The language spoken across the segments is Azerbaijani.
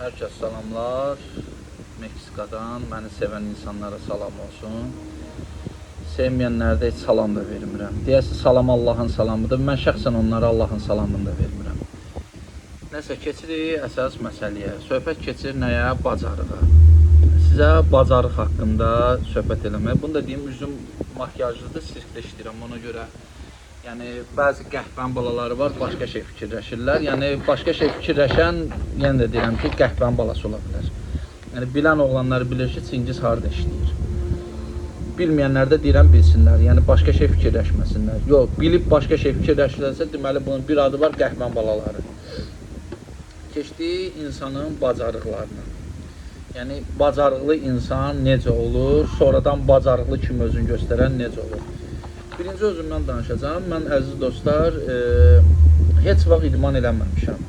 Herkes salamlar. Meksikadan məni sevən insanlara salam olsun. Sevməyənlərə də heç salam da vermirəm. Deyəsə salam Allahın salamıdır. Mən şəxsən onlara Allahın salamını da vermirəm. Nəsə keçirik əsas məsələyə. Söhbət keçir nəyə? Bacarığa. Sizə bacarıq haqqında söhbət eləmək. Bunu da deyim, üzüm makyajlıdır, sirkdə işləyirəm ona görə. Yəni bəzi qəhvən balaları var, başqa şey fikirləşirlər. Yəni başqa şey fikirləşən, yenə də deyirəm ki, qəhvən balası ola bilər. Yəni bilən oğlanlar bilir ki, Çingiz harda işləyir. Bilməyənlər də deyirəm bilsinlər. Yəni başqa şey fikirləşməsinlər. Yox, bilib başqa şey fikirləşirlərsə, deməli bunun bir adı var, qəhvən balaları. Keçdiyi insanın bacarıqlarına. Yəni bacarıqlı insan necə olur, sonradan bacarıqlı kimi özünü göstərən necə olur. Birinci özümdən danışacağım. Mən əziz dostlar, heç vaxt idman eləməmişəm.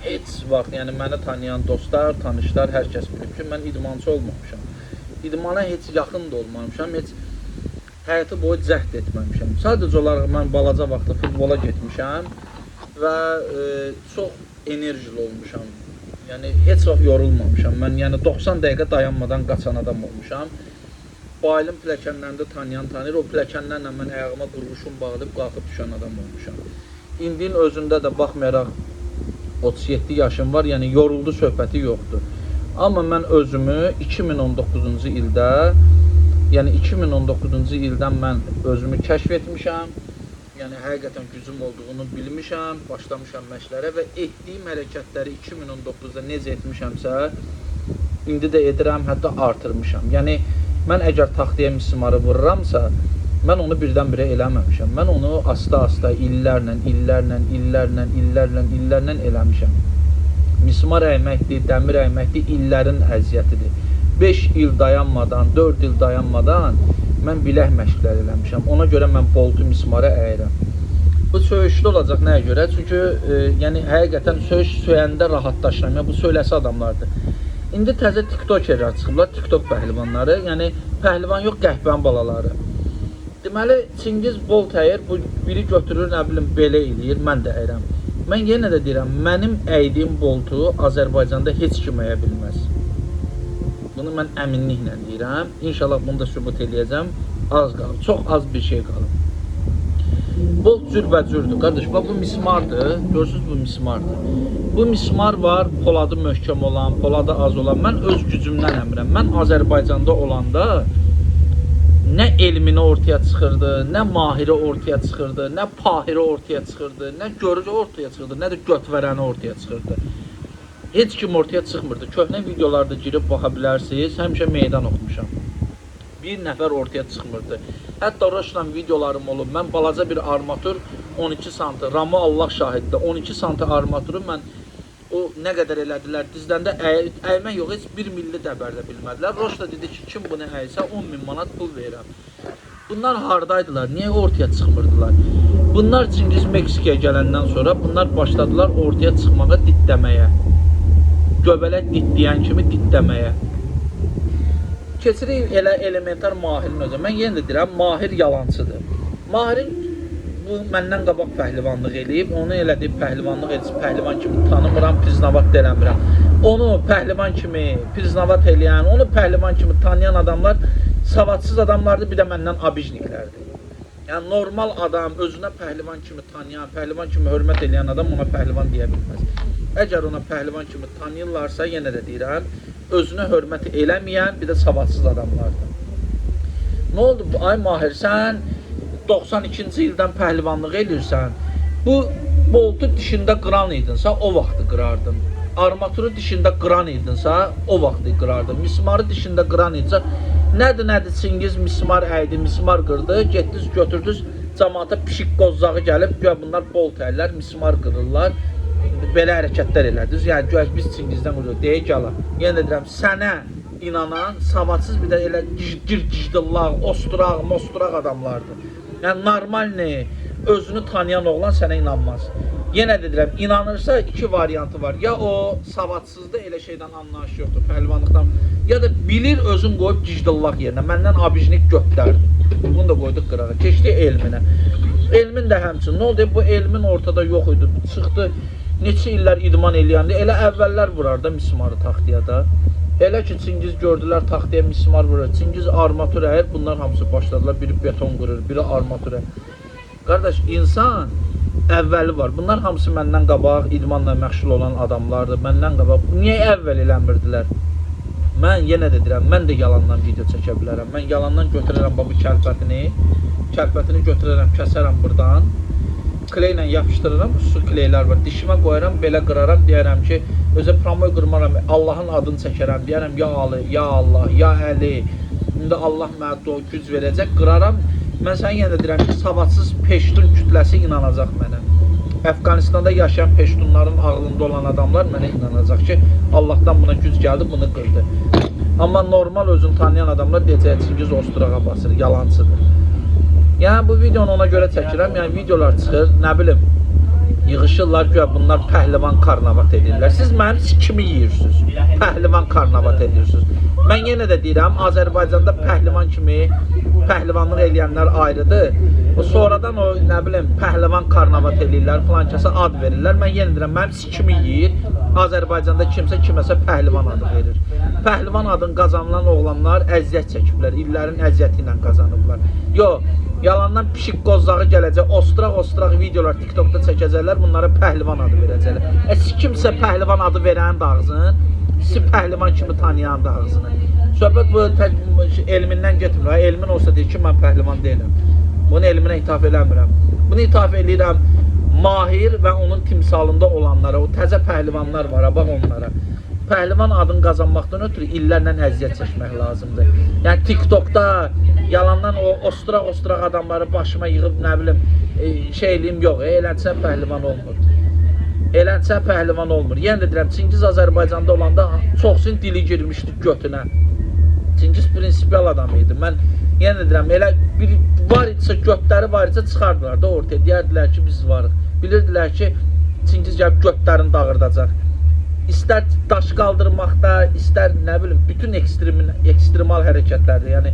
Heç vaxt, yəni məni tanıyan dostlar, tanışlar, hər kəs bilib ki, mən idmançı olmamışam. İdmana heç yaxın da olmamışam, heç həyatı boyu cəhd etməmişəm. Sadəcə olaraq mən balaca vaxtda futbola getmişəm və çox enerjili olmuşam. Yəni heç vaxt yorulmamışam. Mən yəni 90 dəqiqə dayanmadan qaçan adam olmuşam. Bayılın pilləkənlərində tanıyan tanıyır. O pilləkənlərlə mən ayağıma qurğuşum bağlayıb qalxıb düşən adam olmuşam. İndinin özündə də baxmayaraq 37 yaşım var, yəni yoruldu söhbəti yoxdur. Amma mən özümü 2019-cu ildə, yəni 2019-cu ildən mən özümü kəşf etmişəm. Yəni həqiqətən gücüm olduğunu bilmişəm, başlamışam məşqlərə və etdiyim hərəkətləri 2019-da necə etmişəmsə, indi də edirəm, hətta artırmışam. Yəni mən əgər taxtaya mismarı vururamsa, mən onu birdən-birə eləməmişəm. Mən onu asta-asta, illərlə eləmişəm. Mismar əyməkdir, dəmir əyməkdir, illərin əziyyətidir. 5 il dayanmadan, 4 il dayanmadan mən bilək məşqlər eləmişəm. Ona görə mən boltu mismara əyirəm. Bu söyüşlü olacaq nəyə görə? Çünki yəni həqiqətən söyüş söyəndə rahatlaşıram. Bu söyləsi adamlardır. İndi təzə tiktokerlər çıxıblar, tiktok pəhlivanları, yəni pəhlivan yox, qəhvən balaları. Deməli, Çingiz bolt əyir, bu biri götürür, nə bilim, belə eləyir, mən də əyirəm. Mən yenə də deyirəm, mənim əydiyim boltu Azərbaycanda heç kim əyə bilməz. Bunu mən əminliklə deyirəm, İnşallah bunu da sübut eləyəcəm, az qalıb, çox az bir şey qalıb. Bolt cürbəcürdür, qardaş, bu mismardır, görürsünüz bu mismardır. Bu mismar var, poladı möhkəm olan, poladı az olan. Mən öz gücümdən əmirəm. Mən Azərbaycanda olanda nə elmini ortaya çıxırdı, nə mahiri ortaya çıxırdı, nə pahiri ortaya çıxırdı, nə görücü ortaya çıxırdı, nə də götvərəni ortaya çıxırdı. Heç kim ortaya çıxmırdı. Köhnə videolarda girib baxa bilərsiniz, həmişə meydan oxumuşam. Bir nəfər ortaya çıxmırdı. Hətta Roşla videolarım olub. Mən balaca bir armatur 12 santı, Ramı Allah şahiddə 12 santı armaturu mən o nə qədər elədilər, dizləndə əymək yox, heç 1 milli dəbərdə bilmədilər. Roş da dedi ki, kim bunu əysə 10.000 manat pul verirəm. Bunlar hardaydılar, niyə ortaya çıxmırdılar? Bunlar Çingiz Meksikaya gələndən sonra bunlar başladılar ortaya çıxmağa, ditləməyə. Göbələk ditləyən kimi ditləməyə. Keçirik elə elementar Mahirin özü. Mən yenə də deyirəm, Mahir yalancıdır. Mahirin bu məndən qabaq pəhlivanlıq eləyib, onu elədi pəhlivanlıq edib, pəhlivan kimi tanımıram, priznavat da eləmirəm. Onu pəhlivan kimi priznavat eləyən, onu pəhlivan kimi tanıyan adamlar savadsız adamlardır, bir də məndən abijniklərdir. Yəni normal adam, özünə pəhlivan kimi tanıyan, pəhlivan kimi hörmət eləyən adam ona pəhlivan deyə bilməz. Əgər ona pəhlivan kimi tanıyırlarsa, yenə də deyirəm, özünə hörmət eləməyən, bir də savadsız adamlardır. Nə oldu? Ay Mahir, sən 92-ci ildən pəhlivanlıq edirsən, bu boltu dişində qıran idinsə, o vaxtı qırardın. Armaturu dişində qıran idinsə, o vaxtı qırardın. Mismarı dişində qıran idinsə, nədir, Çingiz mismar əydi, mismar qırdı, getdiniz, götürdünüz, cəmaata pişik qozzağı gəlib, güya bunlar bolt əyirlər, mismar qırırlar, belə hərəkətlər elədiniz. Yəni, güya biz Çingizdən qırırıq, deyək ala. Yenə deyirəm, sənə inanan, savadsız bir də elə gicdillaq, osturaq, mosturaq adamlardır. Yəni, normal ne? Özünü tanıyan oğlan sənə inanmaz. Yenə də deyirəm, inanırsa iki variantı var. Ya o savadsızda elə şeydən anlayış yoxdur, pəhlivanlıqdan. Ya da bilir özün qoyub gicdillaq yerinə. Məndən abijnik götlərdi. Bunu da qoyduq qırağa. Keçdi elminə. Elmin də həmçin. Nə oldu? Bu elmin ortada yox idi. Çıxdı neçə illər idman eləyəndə elə əvvəllər vurar da mismarı taxtaya da. Elə ki Çingiz gördülər taxtaya mismar vurur. Çingiz armatur əyir, bunlar hamısı başladılar. Biri beton qırır, biri armatur əyir. Qardaş, insan əvvəli var. Bunlar hamısı məndən qabaq idmanla məşğul olan adamlardır. Məndən qabaq. Niyə əvvəl eləmirdilər? Mən yenə də deyirəm, mən də yalandan video çəkə bilərəm. Mən yalandan götürərəm bu kəlpətini götürərəm, kəsərəm buradan. Kleylə yapışdırıram, su kleylər var. Dişimə qoyaram, belə qıraram, deyərəm ki, özə promoy qırmaram, Allahın adını çəkərəm, deyərəm, ya Ali, ya Allah, ya Əli. İndi Allah mənə o güc verəcək, qıraram. Mən sənə yenə də deyirəm ki, savadsız peştun kütləsi inanacaq mənə. Əfqanistanda yaşayan peştunların ağlında olan adamlar mənə inanacaq ki, Allahdan buna güc gəldi, bunu qırdı. Amma normal özünü tanıyan adamlar deyəcək, Çingiz osturağa basır, yalancıdır. Yəni bu videonu ona görə çəkirəm, yəni videolar çıxır, nə bilim, yığışırlar ki, bunlar pəhlivan karnavat edirlər. Siz mənim kimi yeyirsiniz, pəhlivan karnavat edirsiniz. Mən yenə də deyirəm, Azərbaycanda pəhlivan kimi, pəhlivanlıq eləyənlər ayrıdır. Sonradan o, nə bilim, pəhlivan karnavat edirlər, filan kəsə ad verirlər. Mən yenə deyirəm, mənim kimi yeyir, Azərbaycanda kimsə kiməsə pəhlivan adı verir. Pəhlivan adını qazanılan oğlanlar əziyyət çəkiblər, illərin əziyyəti ilə qazanıblar. Yox, yalandan pişik qozlağı gələcək, osturaq videolar TikTokda çəkəcəklər, bunlara pəhlivan adı verəcəklər. Siz kimsə pəhlivan adı verən də ağzın, sizi pəhlivan kimi tanıyan da ağzını. Söhbət bu elmindən getmir. Elmin olsa deyir ki, mən pəhlivan deyiləm. Bunu elminə ithaf eləmirəm. Bunu ithaf eləyirəm Mahir və onun timsalında olanlara, o təzə pəhlivanlar var, bax onlara. Pəhlivan adını qazanmaqdan ötürü illərlə əziyyət çəkmək lazımdır. Yəni TikTokda yalandan o osturaq adamları başıma yığıb, nə bilim, şey eləyim, yox, elənsə pəhlivan olmur. Elənsə pəhlivan olmur. Yenə də deyirəm, Çingiz Azərbaycanda olanda çoxsun dili girmişdi götünə. Çingiz prinsipial adam idi. Mən yenə də deyirəm, elə bir var idisə, götləri var idisə çıxardılar da ortaya. Deyərdilər ki, biz varıq. Bilirdilər ki, Çingiz gəlib götlərini dağırdacaq. İstər daş qaldırmaqda, istər nə bilim, bütün ekstremal hərəkətlərdir. Yəni,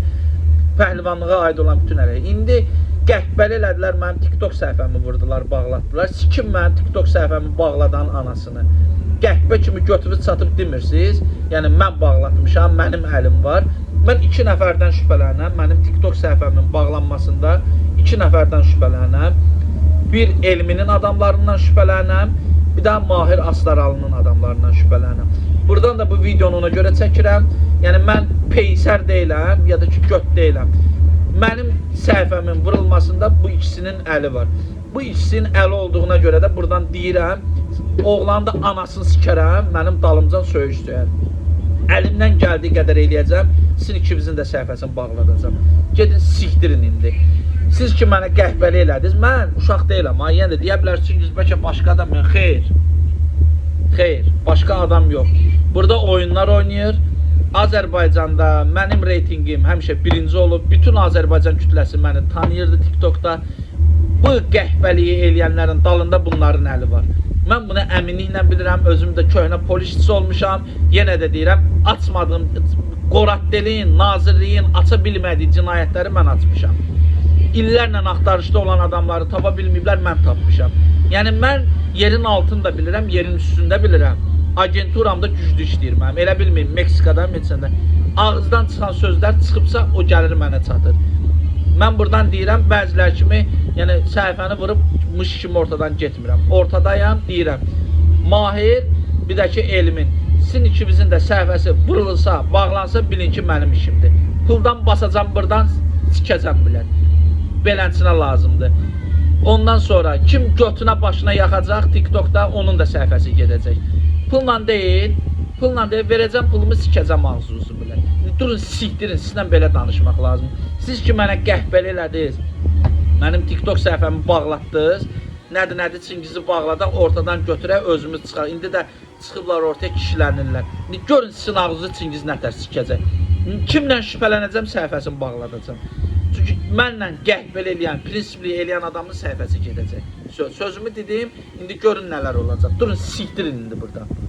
pəhlivanlığa aid olan bütün hərəkət. İndi qəhbəli elədilər, mənim TikTok səhifəmi vurdular, bağlatdılar. Sikim mənim TikTok səhifəmi bağladan anasını. Qəhbə kimi götürüb çatıb demirsiniz. Yəni, mən bağlatmışam, mənim əlim var. Mən 2 nəfərdən şübhələnəm. Mənim TikTok səhifəmin bağlanmasında 2 nəfərdən şübhələnəm. Bir elminin adamlarından şübhələnəm. Bir daha Mahir Astaralının adamlarından şübhələnəm. Buradan da bu videonu ona görə çəkirəm. Yəni, mən peysər deyiləm, ya da ki, göt deyiləm. Mənim səhifəmin vurulmasında bu ikisinin əli var. Bu ikisinin əli olduğuna görə də buradan deyirəm, oğlanı da anasını sikərəm, mənim dalımcan söyüş söyər. Əlimdən gəldiyi qədər eləyəcəm, sizin ikinizin də səhifəsini bağladacam. Gedin, sikdirin indi. Siz ki, mənə qəhbəli elədiniz, mən uşaq deyiləm. Yenə də deyə bilərsiniz, bəlkə başqa adam yox. Xeyr, başqa adam yox. Burada oyunlar oynayır. Azərbaycanda mənim reytingim həmişə birinci olub. Bütün Azərbaycan kütləsi məni tanıyırdı TikTokda. Bu qəhbəliyi eləyənlərin dalında bunların əli var. Mən bunu əminliklə bilirəm. Özüm də köhnə polisçisi olmuşam. Yenə də deyirəm, açmadığım, Qoraddeliyin, Nazirliyin aça bilmədiyi cinayətləri mən açmışam. İllərlə axtarışda olan adamları tapa bilməyiblər, mən tapmışam. Yəni, mən yerin altını da bilirəm, yerin üstündə bilirəm. Agenturamda güclü işləyir mənim. Elə bilməyim, Meksikadan, Meksikadan. Ağızdan çıxan sözlər çıxıbsa, o gəlir mənə çatır. Mən buradan deyirəm, bəzilər kimi, yəni səhifəni vurub, mış kimi ortadan getmirəm. Ortadayam, deyirəm. Mahir, bir də ki, elmin. Sizin ikimizin də səhifəsi vurulsa, bağlansa, bilin ki, mənim işimdir. Puldan basacam buradan, sikəcəm bilən. Belənçinə lazımdır. Ondan sonra kim götünə başına yaxacaq TikTokda, onun da səhifəsi gedəcək. Pulla deyil, verəcəm pulumu, sikəcəm ağzınızı bilən. Durun, sikdirin, sizlə belə danışmaq lazım. Siz ki, mənə qəhbəli elədiniz, mənim TikTok səhifəmi bağlatdınız, nədir, Çingizi bağladaq, ortadan götürək, özümüz çıxar. İndi də çıxıblar ortaya, kişilənirlər. Görün, sizin ağzınızı Çingiz nətər sikəcək. Kimlə şübhələnəcəm, səhifəsini bağladacam. Çünki mənlə qəhbəli eləyən, prinsipli eləyən adamın səhifəsi gedəcək. Sözümü dedim, indi görün nələr olacaq. Durun, sikdirin indi burada.